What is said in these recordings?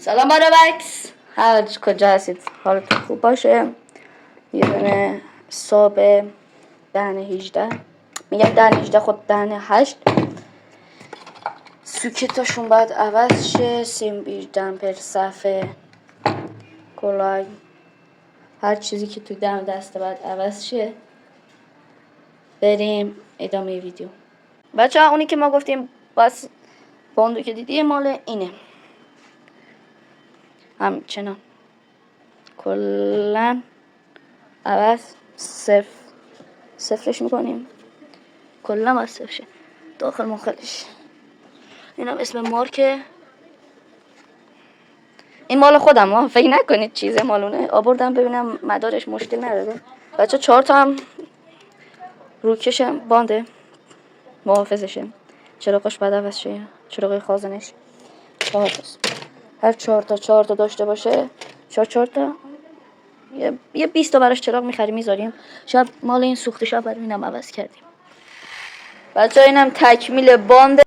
سلام بکس، هر کجا هستید حالتون خوب باشه. یه دونه صابع دهن 18 میگم دهن 18 خود دهن 8 سوکتاشون باید عوض شه. سیم دمپر صفحه کلای هر چیزی که تو دم دسته باید عوض شه. بریم ادامه ویدیو. بچه ها اونی که ما گفتیم بس باندو که دیدی مال اینه همچنان کلن عوض صفرش میکنیم. کلن باید صفر شه داخل مخلش. اینم اسم مارکه. این مال خودم ها، فکر نکنید چیز مالونه. آوردم ببینم مدارش مشکل نداره. بچه 4 تا هم روکشم بانده محافظشه. چراغش بعد عوض شه، چراغ خازنش 4 تاست. هر 4 تا داشته باشه 4 تا یه 20 تا براش چراغ میخریم میذاریم. شب مال این سوخته شب برای اینم عوض کردیم. بچه اینم تکمیل بانده.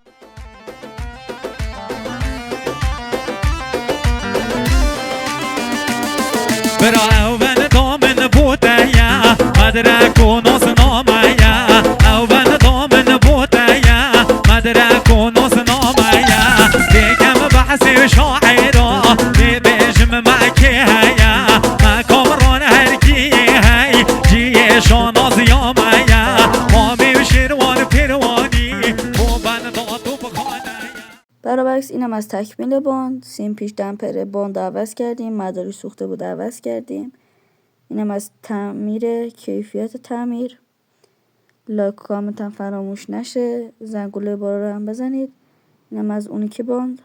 برا اول دامن بوده یا مدرک و ناس نامه یا اول دامن بوده یا مدرک و ناس نامه یا دیگم بحث شاعرا بیشم مکی هیا مکامران هرکی هی جی شاناز یامه یا مامی شیروان پیروانی و بند دادو بخانه. برابرعکس اینم از تکمیل باند. سیم پیش دمپر باند عوض کردیم، مداری سوخته بود عوض کردیم. اینم از تعمیر کیفیت تعمیر. لایک کامنت هم فراموش نشه. زنگوله بالا رو هم بزنید. اینم از اونیکی باند.